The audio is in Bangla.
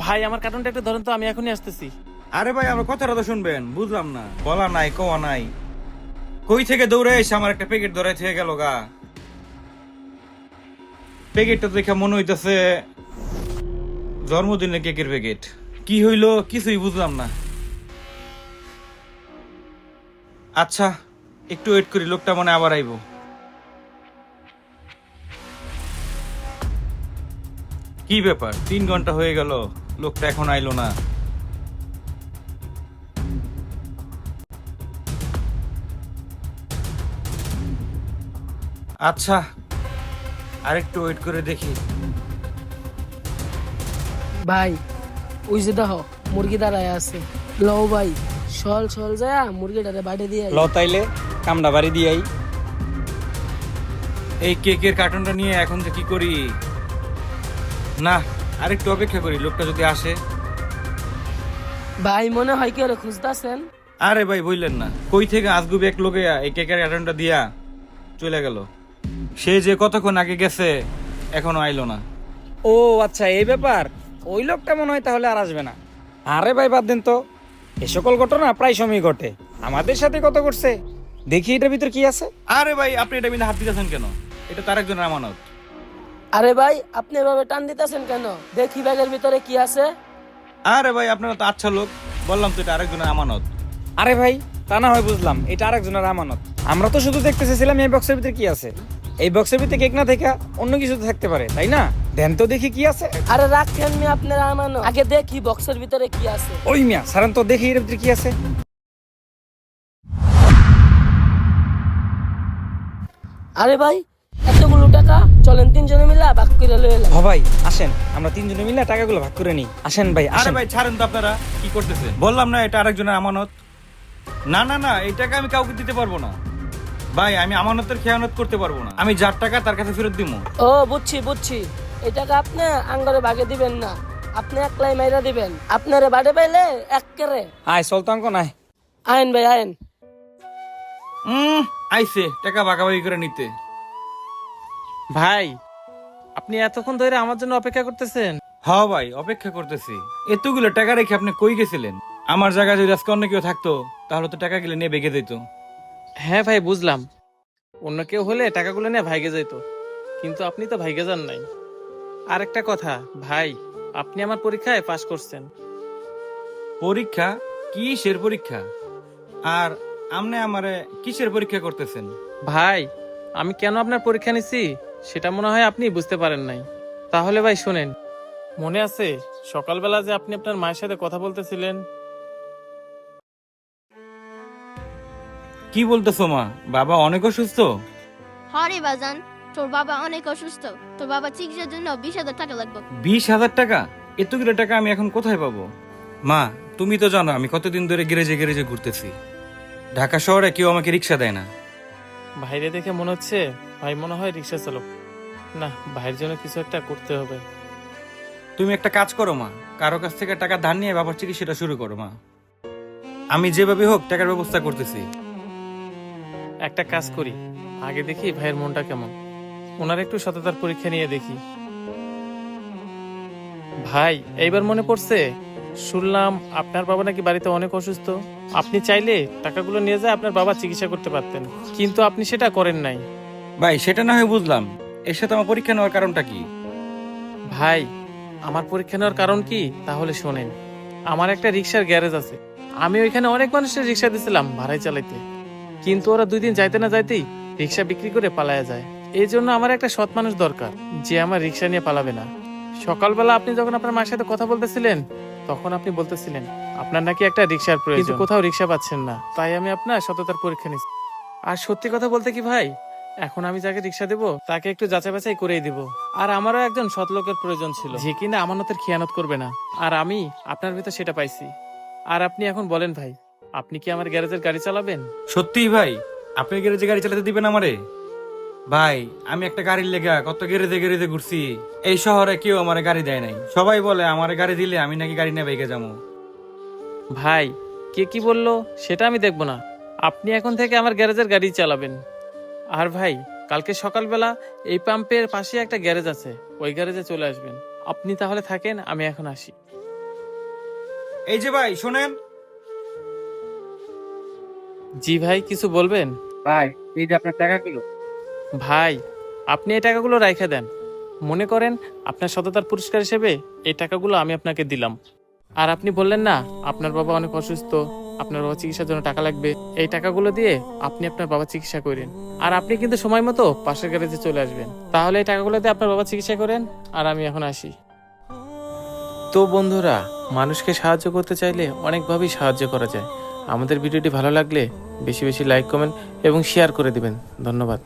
ভাই আমার কার্টুনটা একটু ধরেন তো, আমি এখনই আসতেছি। আরে ভাই আমার কথাটা তো শুনবেন, বুঝলাম না, বলা নাই কওয়া নাই, কই থেকে দৌড়ে এসে আমার একটা প্যাকেট ধরে থেকে গেল গা। প্যাকেটটা দেখে মনে হইতেছে জন্মদিনের কেকের প্যাকেট। কি হইলো কিছুই বুঝলাম না। আচ্ছা একটু ওয়েট করি, লোকটা মনে আবার আইবো। কি ব্যাপার, 3 ঘন্টা হয়ে গেল, লোকটা এখন আইলো না। আচ্ছা আরেকটু ওয়েট করে দেখি। ভাই ওই যে দেখো মুরগি দাঁড়ায় আছে। লও ভাই, সল সল যায় মুরগিটারে বাড়ি দিয়ে আই। ল তাইলে কামড়া বাড়ি দিয়াই। এই কেকের কার্টুনটা নিয়ে এখন যে কি করি, না আরেকটু অপেক্ষা করি, লোকটা যদি আসে। ভাই মনে হয় কি ওরে খুঁজতাছেন? আরে ভাই বললেন না, কই থেকে আজগুবি এক লোকে এই কেকের কার্টুনটা দিয়া চলে গেল। সে যে কতক্ষণ আগে গেছে এখনো আইলো না। ও আচ্ছা এই ব্যাপার, ওই লোকটা মনে হয় তাহলে আর আসবে না। আরে ভাই বাদ দেন তো, এ সকল ঘটনা প্রায় সময় ঘটে, আমাদের সাথে কত করছে। দেখি এটার ভিতর কি আছে। আরে ভাই আপনি এটা বিনা হাত দিতেছেন কেন? এটা তার একজনের আমানত। আরে ভাই আপনি এভাবে টান দিতেছেন কেন? দেখি ব্যাগের ভিতরে কি আছে। আরে ভাই আপনারা তো আচ্ছা লোক, বললাম তো এটা আরেকজনের আমানত। আরে ভাই তা না হয় বুঝলাম, এটা আরেকজনের আমানত। আমরা তো শুধু দেখতে চেয়েছিলাম এই বক্সের ভিতরে কি আছে। এই বক্সের ভিতরে কেক না থেকে অন্য কিছু তো থাকতে পারে, তাই না? দেন তো দেখি কি আছে। আরে রাখেন মি আপনার আমানো, আগে দেখি বক্সের ভিতরে কি আছে। ওই মিয়া সারান তো দেখি এর ভিতরে কি আছে। আরে ভাই এতগুলো টাকা, চলেন তিনজনে মিলে ভাগ করে লয়ে এলাম। হ ভাই আসেন, আমরা তিনজনে মিলে টাকাগুলো ভাগ করে নিই। আসেন ভাই আরে আসেন। ভাই ছাড়েন তো, আপনারা কি করতেছেন? বললাম না এটা আরেকজনের আমানত। না না না, এই টাকা আমি কাউকে দিতে পারবো না ভাই, আমি আমানতের খেয়ানত করতে পারবো না। আমি যার টাকা তার কাছে ফেরত দিব। ও বুঝছি বুঝছি, এই টাকা আপনি আঙ্গরে ভাগে দিবেন না, আপনি একলাই মাইরা দিবেন। আপনারে বাড়ি পাইলে এক কেরে আয় চল তো অঙ্ক নাই। আইন ভাই আইন। আইসে টাকা ভাগাভাগি করে নিতে। ভাই আপনি এতক্ষণ ধরে আমার জন্য অপেক্ষা করতেছেন? হ্যাঁ ভাই অপেক্ষা করতেছি। এতগুলো টাকা রেখে আপনি কই গেছিলেন? আমার জায়গায় যদি আজকে অন্য কেউ থাকতো তাহলে তো টাকা গুলো নিয়ে বেগে যেত। হ্যাঁ ভাই বুঝলাম, অন্য কেউ হলে টাকাগুলো নিয়ে ভাইগে যেত, কিন্তু আপনি তো ভাইগে যান নাই। আর একটা কথা ভাই, আপনি আমার পরীক্ষায় পাশ করছেন। পরীক্ষা? কিসের পরীক্ষা? আর আমনে আমারে কিসের পরীক্ষা করতেছেন? ভাই আমি কেন আপনার পরীক্ষা নিছি সেটা মনে হয় আপনি বুঝতে পারেন নাই। তাহলে ভাই শোনেন, মনে আছে সকালবেলা যে আপনি আপনার মায়ের সাথে কথা বলতেছিলেন? কি বলতেছো মা? বাবা অনেক অসুস্থ? হরে বাজান, তোর বাবা অনেক অসুস্থ। তোর বাবা চিকিৎসার জন্য 20,000 টাকা লাগবে। 20,000 টাকা? এতগুলো টাকা আমি এখন কোথায় পাবো? মা তুমি তো জানো আমি কতদিন ধরে গ্যারেজে গ্যারেজে ঘুরতেছি, ঢাকা শহরে কেউ আমাকে রিক্সা দেয় না। ভাইরে দেখে মনে হচ্ছে ভাই মনে হয় রিক্সা চালক। না, ভাইয়ের জন্য কিছু একটা করতে হবে। তুমি একটা কাজ করো মা, কারো কাছ থেকে টাকা ধার নিয়ে বাবার চিকিৎসাটা শুরু করো মা। আমি যেভাবে হোক টাকার ব্যবস্থা করতেছি। একটা কাজ করি, আগে দেখি ভাইয়ের মনটা কেমন, ওনার একটু সততার পরীক্ষা নিয়ে দেখি। ভাই এইবার মনে পড়ছে, শুনলাম আপনার বাবা নাকি বাড়িতে অনেক অসুস্থ। আপনি চাইলে টাকাগুলো নিয়ে যায় আপনার বাবা চিকিৎসা করতে পারতেন, কিন্তু আপনি সেটা করেন নাই। ভাই সেটা না হয় বুঝলাম, এর সাথে আমার পরীক্ষা নেওয়ার কারণটা কি? ভাই আমার পরীক্ষা নেওয়ার কারণ কি তাহলে শোনেন। আমার একটা রিক্সার গ্যারেজ আছে, আমি ওইখানে অনেক মানুষের রিক্সা দিয়েছিলাম ভাড়ায় চালাইতে, কিন্তু ওরা 2 দিন যাইতে না যাইতেই রিক্সা বিক্রি করে পালায়া যায়। এই জন্য আমার একটা সৎ মানুষ দরকার যে আমার রিক্সা নিয়ে পালাবে না। সকালবেলা আপনি যখন আপনার মায়ের সাথে কথা বলতেছিলেন তখন আপনি বলতেছিলেন আপনার নাকি একটা রিক্সার প্রয়োজন, কিন্তু কোথাও রিক্সা পাচ্ছেন না, তাই আমি আপনার সততার পরীক্ষা নিচ্ছি। আর সত্যি কথা বলতে কি ভাই, এখন আমি যাকে রিক্সা দেবো তাকে একটু যাচাই বাছাই করেই দিব। আর আমারও একজন সৎ লোকের প্রয়োজন ছিল যে কিনা আমানতের খেয়ানত করবে না, আর আমি আপনার ভিতর সেটা পাইছি। আর আপনি এখন বলেন ভাই, আপনি কি আমার গ্যারেজের গাড়ি চালাবেন? সত্যিই ভাই আপনি গ্যারেজে গাড়ি চালাতে দিবেন আমারে? ভাই আমি একটা গাড়ির লেগা কত গ্যারেজে গ্যারেজে ঘুরছি, এই শহরে কেউ আমারে গাড়ি দেয় নাই। সবাই বলে আমারে গাড়ি দিলে আমি নাকি গাড়ি নিয়ে বেগে যাবো। ভাই কে কি বললো সেটা আমি দেখবো না, আপনি এখন থেকে আমার গ্যারেজের গাড়ি চালাবেন। আর ভাই কালকে সকালবেলা এই পাম্পের পাশে একটা গ্যারেজ আছে, ওই গ্যারেজে চলে আসবেন। আপনি তাহলে থাকেন, আমি এখন আসি। এই যে ভাই শোনেন। জি ভাই, কিছু বলবেন? ভাই এই যে আপনার টাকাগুলো। ভাই, আপনি এই টাকাগুলো রাইখা দেন। মনে করেন আপনার সততার পুরস্কার হিসেবে এই টাকাগুলো আমি আপনাকে দিলাম। আর আপনি বললেন না আপনার বাবা অনেক অসুস্থ, আপনার বাবা চিকিৎসার জন্য টাকা লাগবে, এই টাকাগুলো দিয়ে আপনি আপনার বাবা চিকিৎসা করেন। আর আপনি কিন্তু সময় মতো পাশের গ্যারেজে চলে আসবেন। তাহলে এই টাকাগুলো দিয়ে আপনার বাবা চিকিৎসা করেন, আর আমি এখন আসি। তো বন্ধুরা, মানুষকে সাহায্য করতে চাইলে অনেকভাবেই সাহায্য করা যায়। আমাদের ভিডিওটি ভালো লাগলে বেশি বেশি লাইক, কমেন্ট এবং শেয়ার করে দিবেন। ধন্যবাদ।